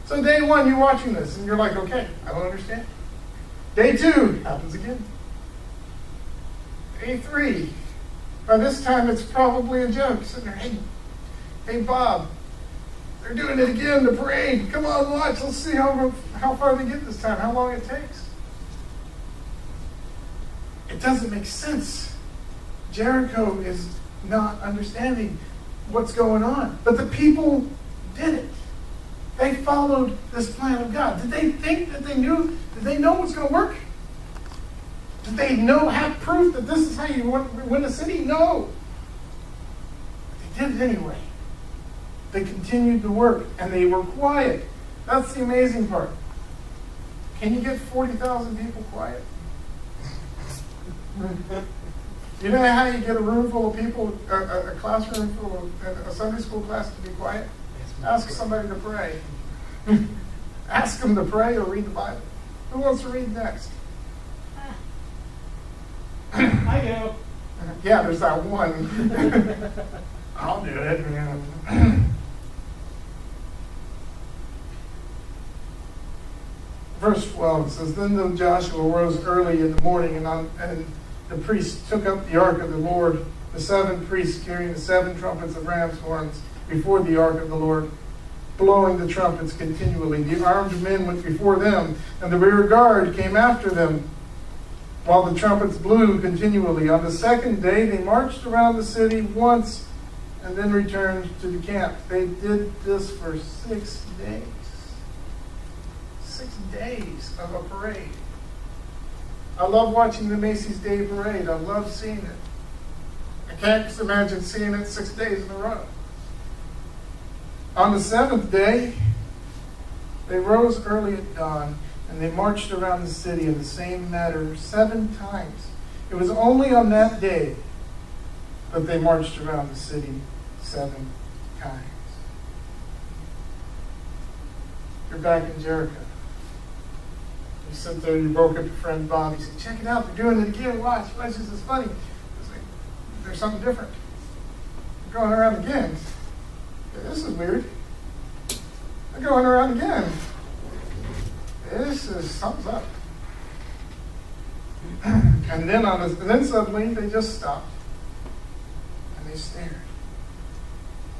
So day 1, you're watching this, and you're like, okay, I don't understand. Day 2, happens again. Day 3, by this time it's probably a joke. Sitting there, hey Bob, they're doing it again, the parade. Come on, watch. Let's see how far they get this time, how long it takes. It doesn't make sense. Jericho is not understanding what's going on. But the people did it. They followed this plan of God. Did they think that they knew? Did they know what's going to work? Did they have proof that this is how you win a city? No. But they did it anyway. They continued to work, and they were quiet. That's the amazing part. Can you get 40,000 people quiet? You know how you get a room full of people, a classroom full of, a Sunday school class to be quiet? Ask somebody to pray. Ask them to pray or read the Bible. Who wants to read next? I do. Yeah, there's that one. I'll do it, man. Verse 12 says, Then Joshua rose early in the morning, and the priests took up the ark of the Lord, the 7 priests carrying the 7 trumpets of ram's horns before the ark of the Lord, blowing the trumpets continually. The armed men went before them, and the rear guard came after them, while the trumpets blew continually. On the 2nd day, they marched around the city once, and then returned to the camp. They did this for 6 days. 6 days of a parade. I love watching the Macy's Day Parade. I love seeing it. I can't just imagine seeing it 6 days in a row. On the 7th day, they rose early at dawn, and they marched around the city in the same manner 7 times. It was only on that day that they marched around the city 7 times. You're back in Jericho. You sit there, you broke up your friend Bob. You said, check it out, they're doing it again. Watch, this is funny. It's like, there's something different. They're going around again. This is weird. They're going around again. Something's up. And then suddenly they just stopped. And they stared.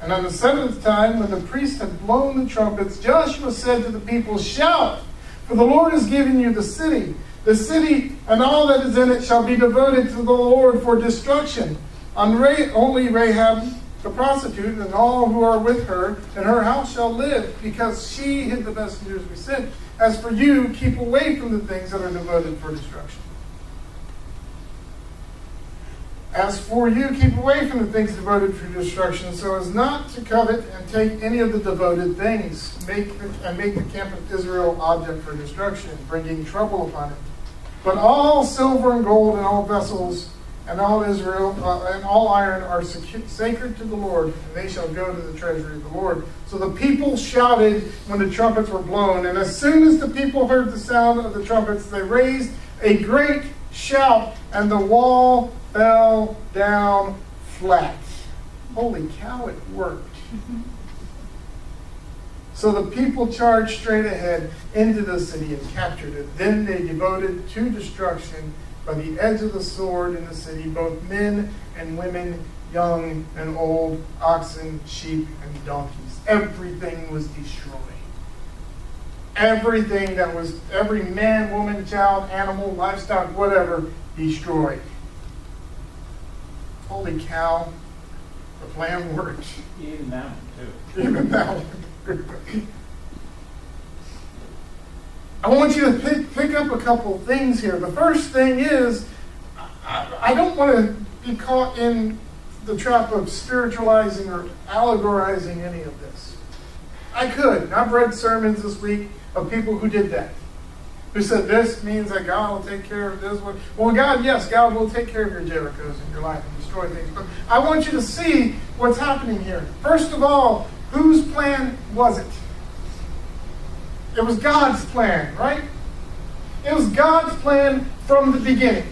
And on the 7th time, when the priest had blown the trumpets, Joshua said to the people, Shout! For the Lord has given you the city. The city and all that is in it shall be devoted to the Lord for destruction. Only Rahab the prostitute and all who are with her and her house shall live, because she hid the messengers we sent. As for you, keep away from the things that are devoted for destruction. As for you, keep away from the things devoted for destruction, so as not to covet and take any of the devoted things, make the camp of Israel object for destruction, bringing trouble upon it. But all silver and gold and all vessels and all Israel and all iron are sacred to the Lord, and they shall go to the treasury of the Lord. So the people shouted when the trumpets were blown, and as soon as the people heard the sound of the trumpets, they raised a great shout, and the wall fell down flat. Holy cow, it worked. So the people charged straight ahead into the city and captured it. Then they devoted to destruction by the edge of the sword in the city, both men and women, young and old, oxen, sheep, and donkeys. Everything was destroyed. Everything that was, every man, woman, child, animal, livestock, whatever, destroyed. Holy cow, the plan worked. Even that one, too. Even that one. I want you to pick up a couple things here. The first thing is, I don't want to be caught in the trap of spiritualizing or allegorizing any of this. I could. I've read sermons this week of people who did that. Who said this means that God will take care of this one. Well, yes, God will take care of your Jerichos in your life and destroy things. But I want you to see what's happening here. First of all, whose plan was it? It was God's plan, right? It was God's plan from the beginning.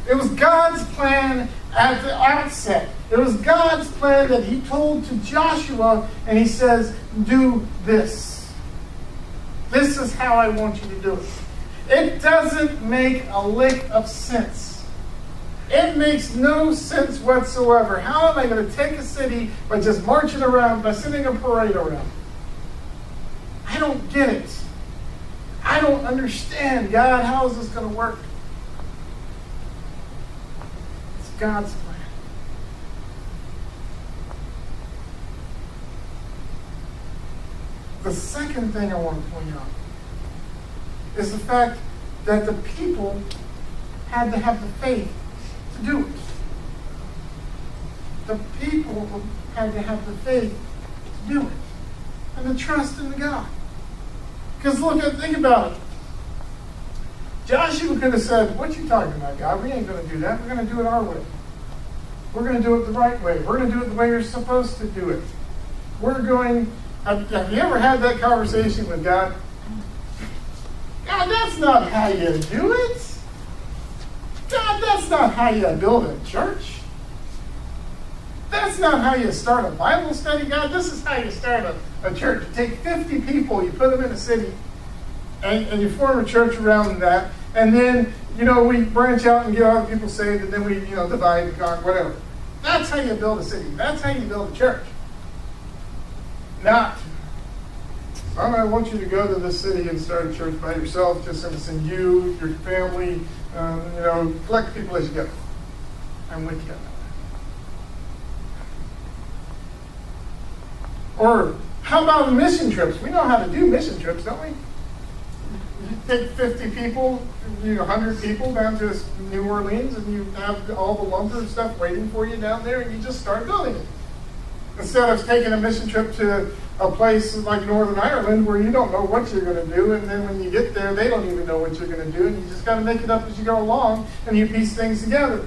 It was God's plan at the outset. It was God's plan that he told to Joshua, and he says, do this. This is how I want you to do it. It doesn't make a lick of sense. It makes no sense whatsoever. How am I going to take a city by just marching around, by sending a parade around? I don't get it. I don't understand. God, how is this going to work? It's God's plan. The second thing I want to point out is the fact that the people had to have the faith to do it. The people had to have the faith to do it. And the trust in God. Because think about it. Joshua could have said, what you talking about, God? We ain't going to do that. We're going to do it our way. We're going to do it the right way. We're going to do it the way you're supposed to do it. Have you ever had that conversation with God? God, that's not how you do it. God, that's not how you build a church. That's not how you start a Bible study, God. This is how you start a church. You take 50 people, you put them in a city, and you form a church around that. And then, we branch out and get all the people saved, and then we, divide and conquer, whatever. That's how you build a city. That's how you build a church. Not, I want you to go to this city and start a church by yourself, just send you, your family, collect people as you go. I'm with you. Or how about the mission trips? We know how to do mission trips, don't we? You take 50 people, 100 people down to New Orleans, and you have all the lumber and stuff waiting for you down there, and you just start building it. Instead of taking a mission trip to a place like Northern Ireland where you don't know what you're going to do, and then when you get there, they don't even know what you're going to do, and you just got to make it up as you go along, and you piece things together.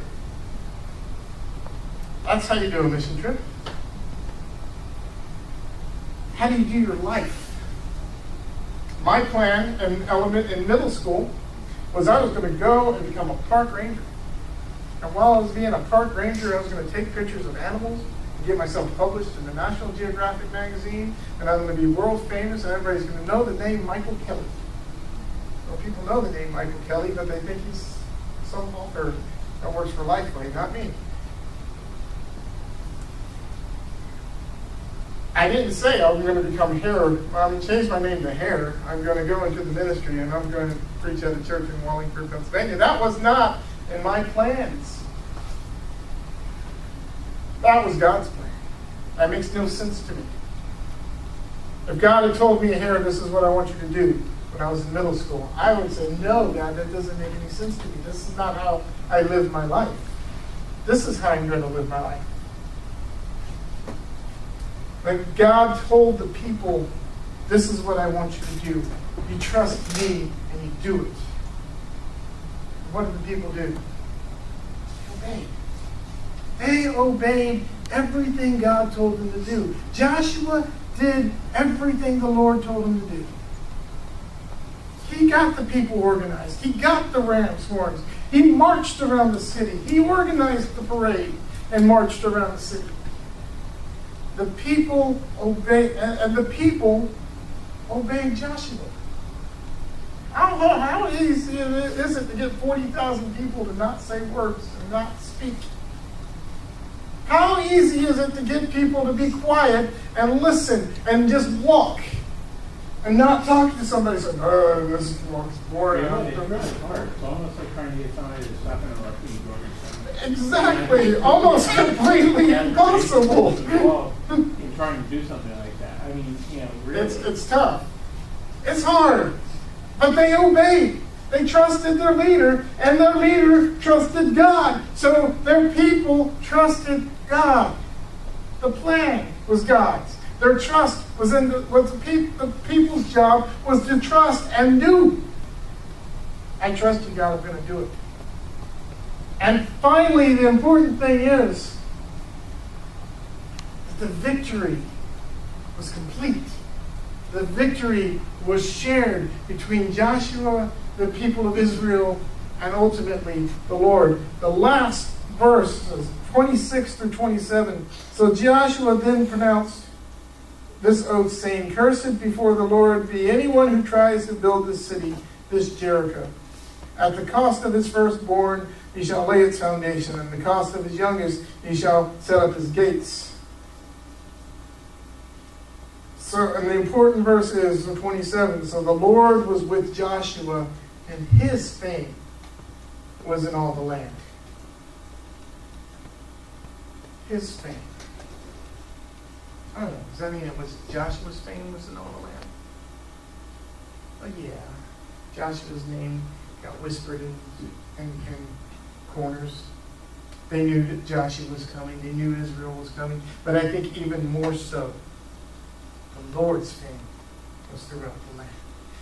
That's how you do a mission trip. How do you do your life? My plan in middle school was I was going to go and become a park ranger. And while I was being a park ranger, I was going to take pictures of animals and get myself published in the National Geographic magazine, and I'm going to be world famous, and everybody's going to know the name Michael Kelly. Well, people know the name Michael Kelly, but they think he's some author that works for Lifeway, not me. I didn't say I was going to become I changed my name to Hare. I'm going to go into the ministry, and I'm going to preach at a church in Wallingford, Pennsylvania. That was not in my plans. That was God's plan. That makes no sense to me. If God had told me, Hare, this is what I want you to do when I was in middle school, I would say, no, God, that doesn't make any sense to me. This is not how I live my life. This is how I'm going to live my life. But God told the people, this is what I want you to do. You trust me and you do it. What did the people do? They obeyed. They obeyed everything God told them to do. Joshua did everything the Lord told him to do. He got the people organized. He got the ram's horns. He marched around the city. He organized the parade and marched around the city. The people obeyed, and the people obeyed Joshua. How easy is it to get 40,000 people to not say words and not speak? How easy is it to get people to be quiet and listen and just walk and not talk to somebody saying, oh, this walk's boring. Yeah, it's really hard. It's almost like trying to get somebody to stop interrupting you. Exactly. Almost completely impossible. In trying to do something like that. I mean, really. It's tough. It's hard. But they obeyed. They trusted their leader, and their leader trusted God. So their people trusted God. The plan was God's. Their trust was in the people's job was to trust and do. I trust you, God, I'm going to do it. And finally, the important thing is that the victory was complete. The victory was shared between Joshua, the people of Israel, and ultimately the Lord. The last verse, 26 through 27. So Joshua then pronounced this oath, saying, "Cursed before the Lord be anyone who tries to build this city, this Jericho. At the cost of his firstborn he shall lay its foundation, and the cost of his youngest he shall set up his gates." So, and the important verse is 27. So the Lord was with Joshua, and his fame was in all the land. His fame. I don't know. Does that mean it was Joshua's fame was in all the land? But yeah. Joshua's name got whispered in corners. They knew that Joshua was coming. They knew Israel was coming. But I think even more so, the Lord's fame was throughout the land.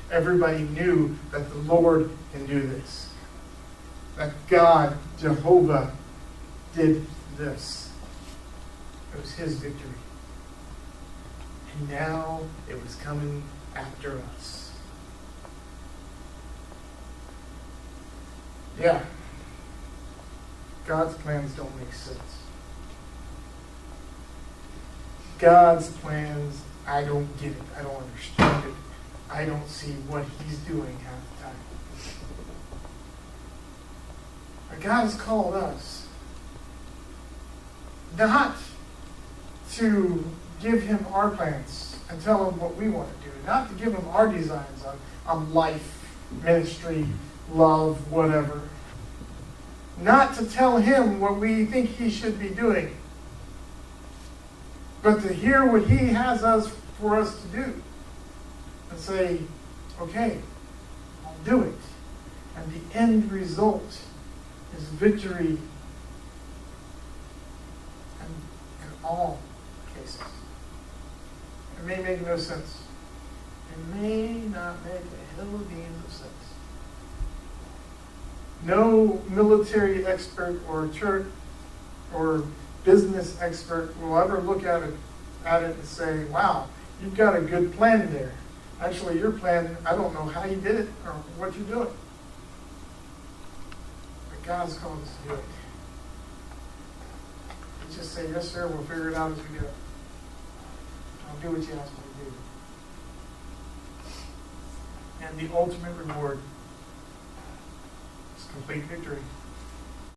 Everybody knew that the Lord can do this. That God, Jehovah, did this. It was his victory. And now it was coming after us. Yeah. God's plans don't make sense. God's plans, I don't get it. I don't understand it. I don't see what he's doing half the time. But God has called us not to give him our plans and tell him what we want to do, not to give him our designs on life, ministry, love, whatever. Not to tell him what we think he should be doing, but to hear what he has for us to do and say, okay, I'll do it. And the end result is victory in all cases. It may make no sense. It may not make a hill of beans of sense. No military expert or church or business expert will ever look at it and say, wow, you've got a good plan there. Actually, your plan, I don't know how you did it or what you're doing. But God's called us to do it. You just say, yes, sir, we'll figure it out as we go. I'll do what you ask me to do. And the ultimate reward is complete victory.